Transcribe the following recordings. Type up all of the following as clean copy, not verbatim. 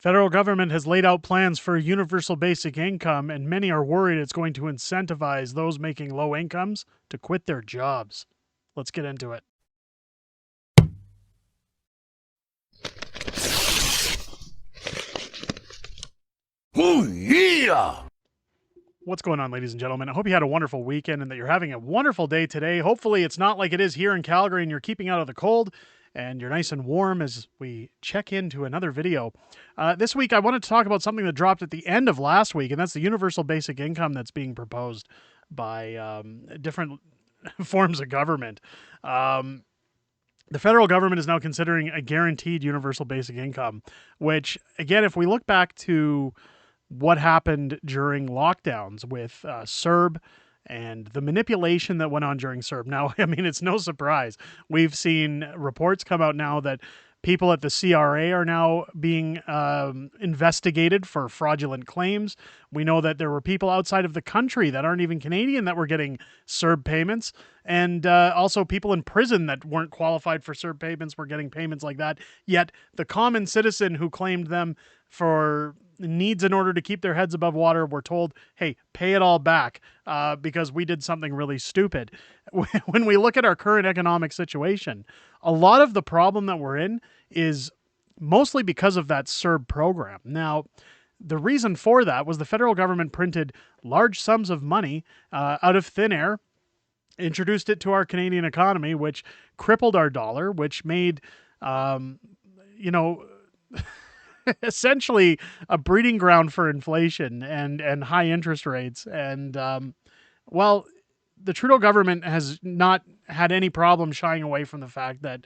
Federal government has laid out plans for a universal basic income, and many are worried it's going to incentivize those making low incomes to quit their jobs. Let's get into it. Oh, yeah! What's going on, ladies and gentlemen? I hope you had a wonderful weekend and that you're having a wonderful day today. Hopefully, it's not like it is here in Calgary and you're keeping out of the cold and you're nice and warm as we check into another video. This week, I wanted to talk about something that dropped at the end of last week, and that's the universal basic income that's being proposed by different forms of government. The federal government is now considering a guaranteed universal basic income, which, again, if we look back to what happened during lockdowns with CERB and the manipulation that went on during CERB. Now, I mean, it's no surprise. We've seen reports come out now that people at the CRA are now being investigated for fraudulent claims. We know that there were people outside of the country that aren't even Canadian that were getting CERB payments. And also people in prison that weren't qualified for CERB payments were getting payments like that. Yet the common citizen who claimed them for needs in order to keep their heads above water were told, hey, pay it all back because we did something really stupid. When we look at our current economic situation, a lot of the problem that we're in is mostly because of that CERB program. Now, the reason for that was the federal government printed large sums of money out of thin air, introduced it to our Canadian economy, which crippled our dollar, which made, essentially a breeding ground for inflation and high interest rates. And, well, the Trudeau government has not had any problem shying away from the fact that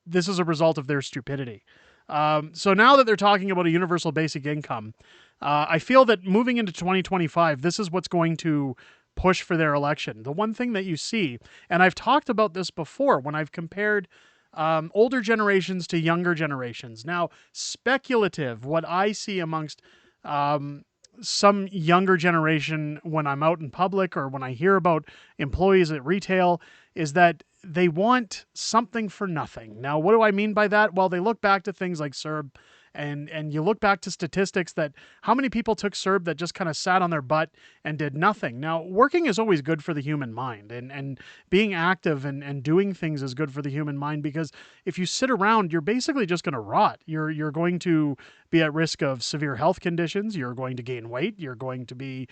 this is a result of their stupidity. So now that they're talking about a universal basic income, I feel that moving into 2025, this is what's going to push for their election. The one thing that you see, and I've talked about this before when I've compared older generations to younger generations. Now, speculative, what I see amongst some younger generation when I'm out in public or when I hear about employees at retail is that they want something for nothing. Now, what do I mean by that? Well, they look back to things like CERB, and you look back to statistics that how many people took CERB that just kind of sat on their butt and did nothing. Now, working is always good for the human mind, and being active and doing things is good for the human mind, because if you sit around, you're basically just going to rot. You're going to be at risk of severe health conditions. You're going to gain weight. You're going to be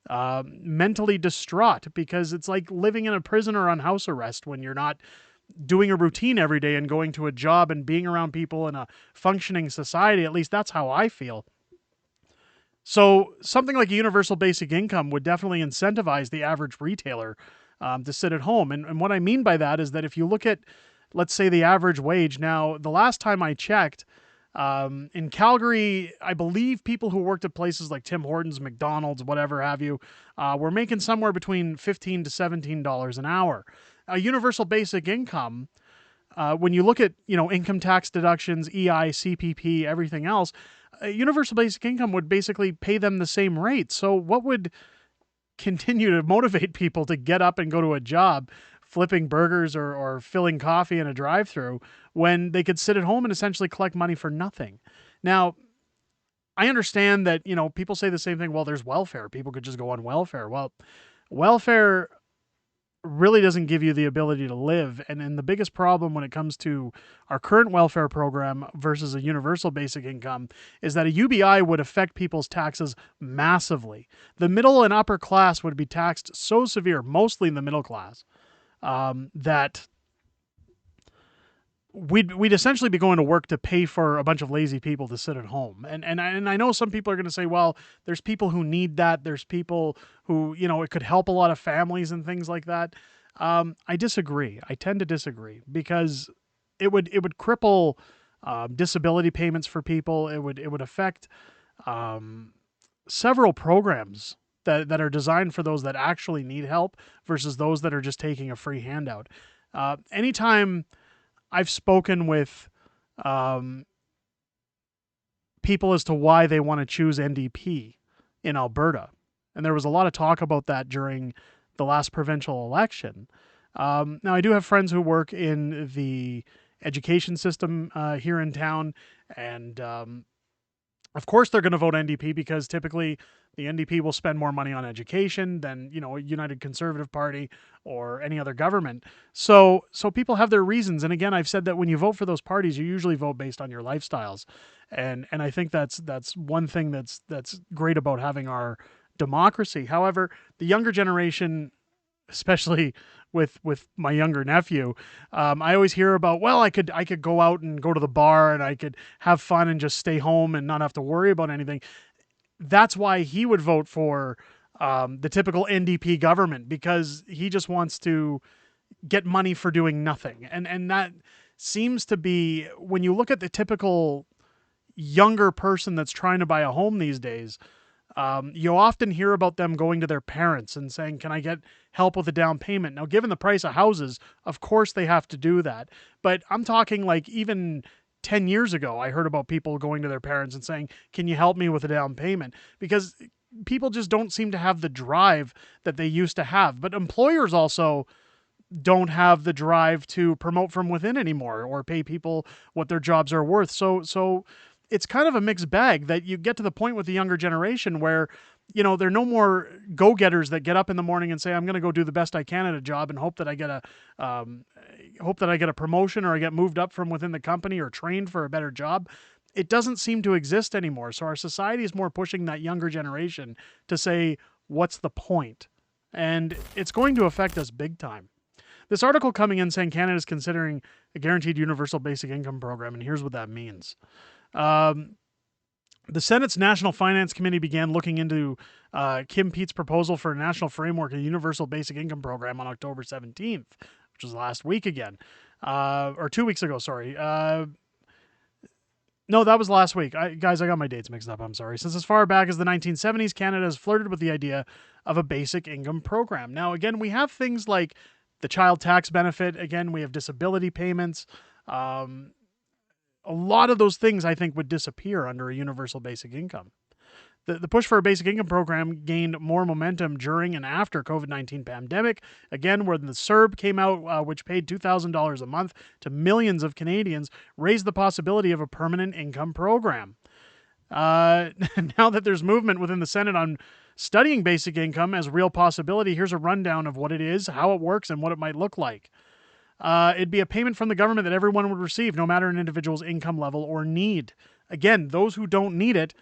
mentally distraught, because it's like living in a prison or on house arrest when you're not doing a routine every day and going to a job and being around people in a functioning society. At least that's how I feel. So something like a universal basic income would definitely incentivize the average retailer to sit at home. And what I mean by that is that if you look at, let's say, the average wage. Now, the last time I checked, in Calgary, I believe people who worked at places like Tim Hortons, McDonald's, whatever have you, were making somewhere between $15 to $17 an hour. A universal basic income, when you look at, income tax deductions, EI, CPP, everything else, a universal basic income would basically pay them the same rate. So what would continue to motivate people to get up and go to a job flipping burgers or filling coffee in a drive-thru when they could sit at home and essentially collect money for nothing? Now, I understand that, people say the same thing. Well, there's welfare. People could just go on welfare. Well, welfare really doesn't give you the ability to live. And the biggest problem when it comes to our current welfare program versus a universal basic income is that a UBI would affect people's taxes massively. The middle and upper class would be taxed so severe, mostly in the middle class, that we'd essentially be going to work to pay for a bunch of lazy people to sit at home. And I know some people are going to say, well, there's people who need that. There's people who, it could help a lot of families and things like that. I disagree. I tend to disagree, because it would cripple disability payments for people. It would affect several programs that are designed for those that actually need help versus those that are just taking a free handout. Anytime I've spoken with people as to why they want to choose NDP in Alberta, and there was a lot of talk about that during the last provincial election. Now, I do have friends who work in the education system here in town, and Of course, they're going to vote NDP because typically the NDP will spend more money on education than a United Conservative Party or any other government. So people have their reasons. And again, I've said that when you vote for those parties, you usually vote based on your lifestyles, and I think that's one thing that's great about having our democracy. However, the younger generation, especially with my younger nephew, I always hear about, well, I could go out and go to the bar and I could have fun and just stay home and not have to worry about anything. That's why he would vote for the typical NDP government, because he just wants to get money for doing nothing, and that seems to be, when you look at the typical younger person that's trying to buy a home these days, you often hear about them going to their parents and saying, "Can I get help with a down payment?" Now, given the price of houses, of course they have to do that. But I'm talking like even 10 years ago, I heard about people going to their parents and saying, "Can you help me with a down payment?" Because people just don't seem to have the drive that they used to have. But employers also don't have the drive to promote from within anymore or pay people what their jobs are worth. So it's kind of a mixed bag that you get to the point with the younger generation where they're no more go-getters that get up in the morning and say, I'm going to go do the best I can at a job and hope that I get a promotion or I get moved up from within the company or trained for a better job. It doesn't seem to exist anymore. So our society is more pushing that younger generation to say, what's the point? And it's going to affect us big time. This article coming in saying Canada is considering a guaranteed universal basic income program, and here's what that means. Um, the Senate's National Finance Committee began looking into Kim Pete's proposal for a national framework, a universal basic income program, on October 17th, which was last week again, or 2 weeks ago, sorry. No, that was last week. Guys, I got my dates mixed up. I'm sorry. Since as far back as the 1970s, Canada has flirted with the idea of a basic income program. Now, again, we have things like the child tax benefit. Again, we have disability payments. A lot of those things, I think, would disappear under a universal basic income. The push for a basic income program gained more momentum during and after COVID-19 pandemic. Again, when the CERB came out, which paid $2,000 a month to millions of Canadians, raised the possibility of a permanent income program. Now that there's movement within the Senate on studying basic income as a real possibility, here's a rundown of what it is, how it works, and what it might look like. It'd be a payment from the government that everyone would receive, no matter an individual's income level or need. Again, those who don't need it,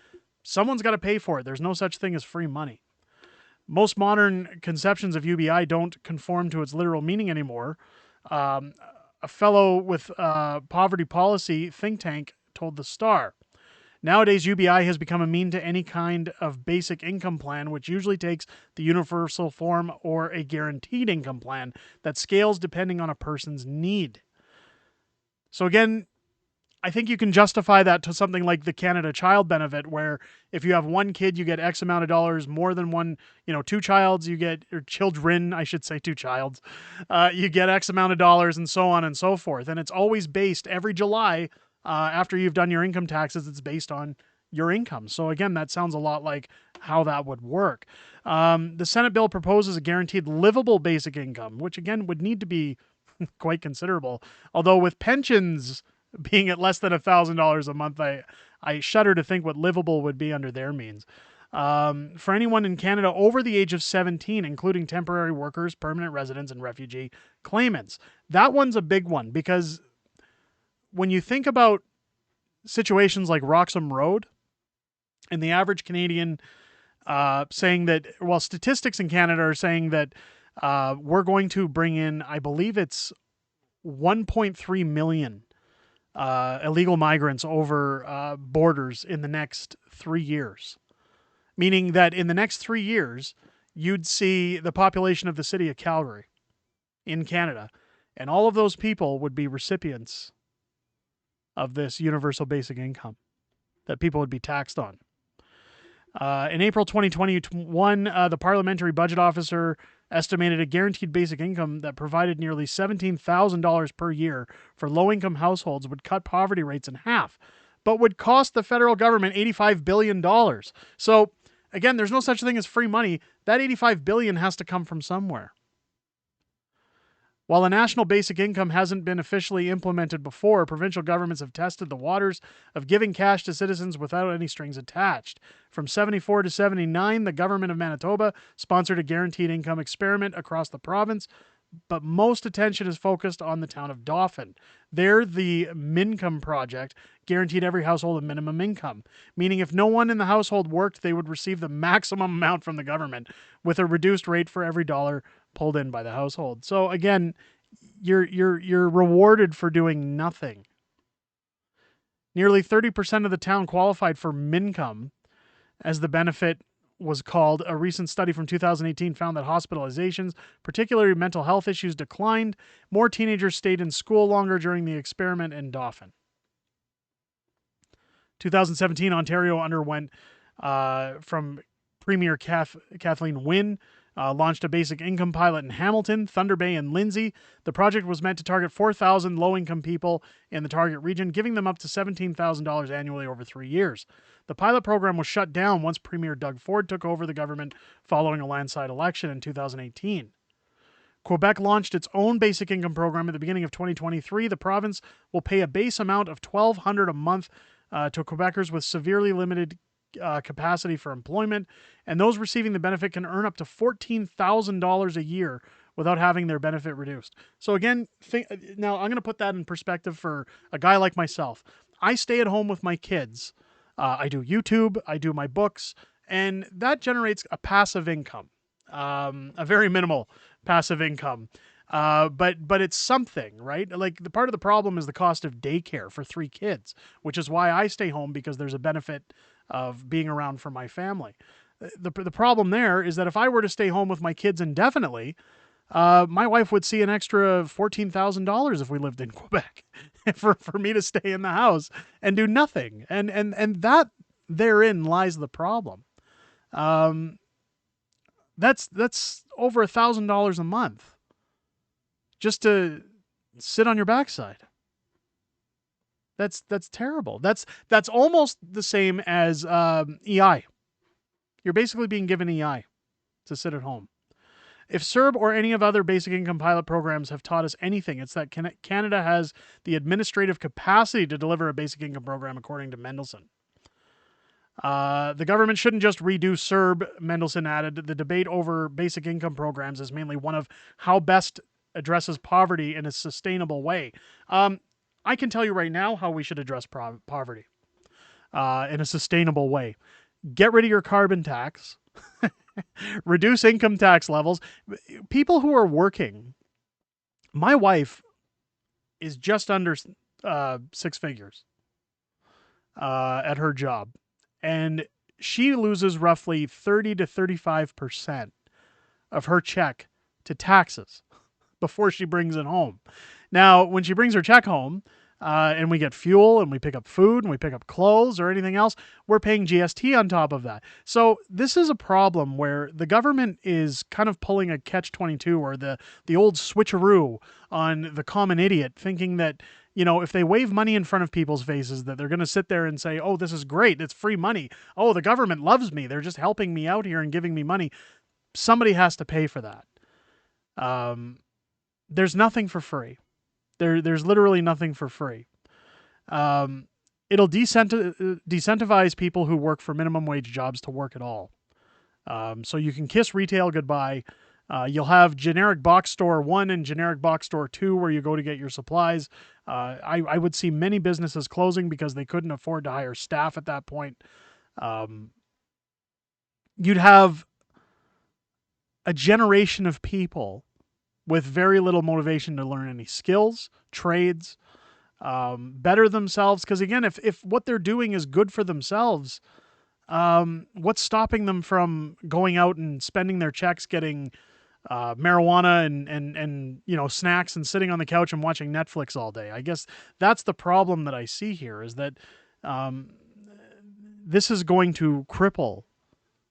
someone's got to pay for it. There's no such thing as free money. Most modern conceptions of UBI don't conform to its literal meaning anymore. A fellow with poverty policy think tank told The Star. Nowadays, UBI has become a mean to any kind of basic income plan, which usually takes the universal form or a guaranteed income plan that scales depending on a person's need. So again, I think you can justify that to something like the Canada Child Benefit, where if you have one kid, you get X amount of dollars. More than one, two childs, you get, or children, I should say, two childs, you get X amount of dollars, and so on and so forth. And it's always based every July after you've done your income taxes. It's based on your income. So again, that sounds a lot like how that would work. The Senate bill proposes a guaranteed livable basic income, which again would need to be quite considerable. Although with pensions being at less than $1,000 a month, I shudder to think what livable would be under their means. For anyone in Canada over the age of 17, including temporary workers, permanent residents, and refugee claimants. That one's a big one, because when you think about situations like Roxham Road and the average Canadian saying that, well, statistics in Canada are saying that we're going to bring in, I believe it's 1.3 million illegal migrants over borders in the next 3 years. Meaning that in the next 3 years, you'd see the population of the city of Calgary in Canada, and all of those people would be recipients of this universal basic income that people would be taxed on. In April 2021, the Parliamentary Budget Officer estimated a guaranteed basic income that provided nearly $17,000 per year for low-income households would cut poverty rates in half, but would cost the federal government $85 billion. So, again, there's no such thing as free money. That $85 billion has to come from somewhere. While a national basic income hasn't been officially implemented before, provincial governments have tested the waters of giving cash to citizens without any strings attached. From 74 to 79, the government of Manitoba sponsored a guaranteed income experiment across the province, but most attention is focused on the town of Dauphin. There, the Mincome Project guaranteed every household a minimum income, meaning if no one in the household worked, they would receive the maximum amount from the government, with a reduced rate for every dollar pulled in by the household. So again, you're rewarded for doing nothing. Nearly 30% of the town qualified for Mincome, as the benefit was called. A recent study from 2018 found that hospitalizations, particularly mental health issues, declined. More teenagers stayed in school longer during the experiment in Dauphin. 2017, Ontario underwent from Premier Kathleen Wynne, launched a basic income pilot in Hamilton, Thunder Bay, and Lindsay. The project was meant to target 4,000 low-income people in the target region, giving them up to $17,000 annually over 3 years. The pilot program was shut down once Premier Doug Ford took over the government following a landslide election in 2018. Quebec launched its own basic income program at the beginning of 2023. The province will pay a base amount of $1,200 a month to Quebecers with severely limited capacity for employment, and those receiving the benefit can earn up to $14,000 a year without having their benefit reduced. So again, now I'm going to put that in perspective for a guy like myself. I stay at home with my kids. I do YouTube, I do my books, and that generates a passive income, a very minimal passive income. But it's something, right? Like the part of the problem is the cost of daycare for 3 kids, which is why I stay home, because there's a benefit of being around for my family. The problem there is that if I were to stay home with my kids indefinitely, my wife would see an extra $14,000 if we lived in Quebec for me to stay in the house and do nothing. And that therein lies the problem. That's over $1,000 a month just to sit on your backside. That's terrible. That's almost the same as EI. You're basically being given EI to sit at home. If CERB or any of other basic income pilot programs have taught us anything, it's that Canada has the administrative capacity to deliver a basic income program, according to Mendelsohn. The government shouldn't just redo CERB, Mendelsohn added. The debate over basic income programs is mainly one of how best addresses poverty in a sustainable way. I can tell you right now how we should address poverty in a sustainable way. Get rid of your carbon tax. Reduce income tax levels. People who are working, my wife is just under 6 figures at her job, and she loses roughly 30 to 35% of her check to taxes before she brings it home. Now, when she brings her check home, and we get fuel and we pick up food and we pick up clothes or anything else, we're paying GST on top of that. So this is a problem where the government is kind of pulling a catch-22 or the old switcheroo on the common idiot, thinking that, you know, if they wave money in front of people's faces, that they're going to sit there and say, oh, this is great, it's free money. Oh, the government loves me. They're just helping me out here and giving me money. Somebody has to pay for that. There's nothing for free. There's literally nothing for free. It'll decentivize people who work for minimum wage jobs to work at all. So you can kiss retail goodbye. You'll have generic box store 1 and generic box store 2 where you go to get your supplies. I would see many businesses closing because they couldn't afford to hire staff at that point. You'd have a generation of people with very little motivation to learn any skills, trades, better themselves. Because again, if what they're doing is good for themselves, what's stopping them from going out and spending their checks getting marijuana and you know, snacks and sitting on the couch and watching Netflix all day? I guess that's the problem that I see here, is that this is going to cripple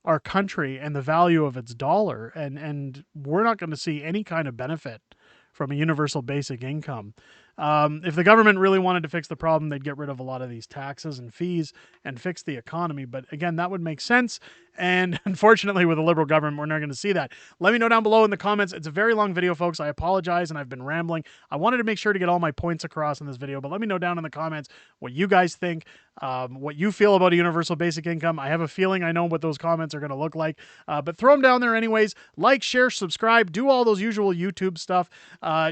our country and the value of its dollar, and we're not going to see any kind of benefit from a universal basic income. If the government really wanted to fix the problem, they'd get rid of a lot of these taxes and fees and fix the economy. But again, that would make sense. And unfortunately, with a liberal government, we're not going to see that. Let me know down below in the comments. It's a very long video, folks. I apologize, and I've been rambling. I wanted to make sure to get all my points across in this video, but let me know down in the comments what you guys think, what you feel about a universal basic income. I have a feeling I know what those comments are going to look like, but throw them down there anyways. Like, share, subscribe, do all those usual YouTube stuff.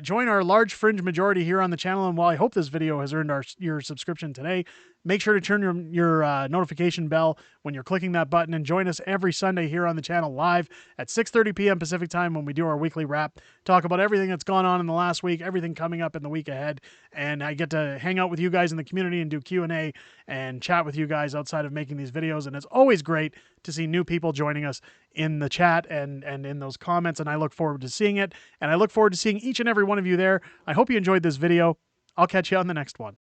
Join our large fringe majority here on the channel, and while I hope this video has earned your subscription today, make sure to turn your notification bell when you're clicking that button, and join us every Sunday here on the channel live at 6:30 p.m. Pacific time when we do our weekly wrap, talk about everything that's gone on in the last week, everything coming up in the week ahead, and I get to hang out with you guys in the community and do Q&A and chat with you guys outside of making these videos, and it's always great to see new people joining us in the chat and in those comments, and I look forward to seeing it, and I look forward to seeing each and every one of you there. I hope you enjoyed this video. I'll catch you on the next one.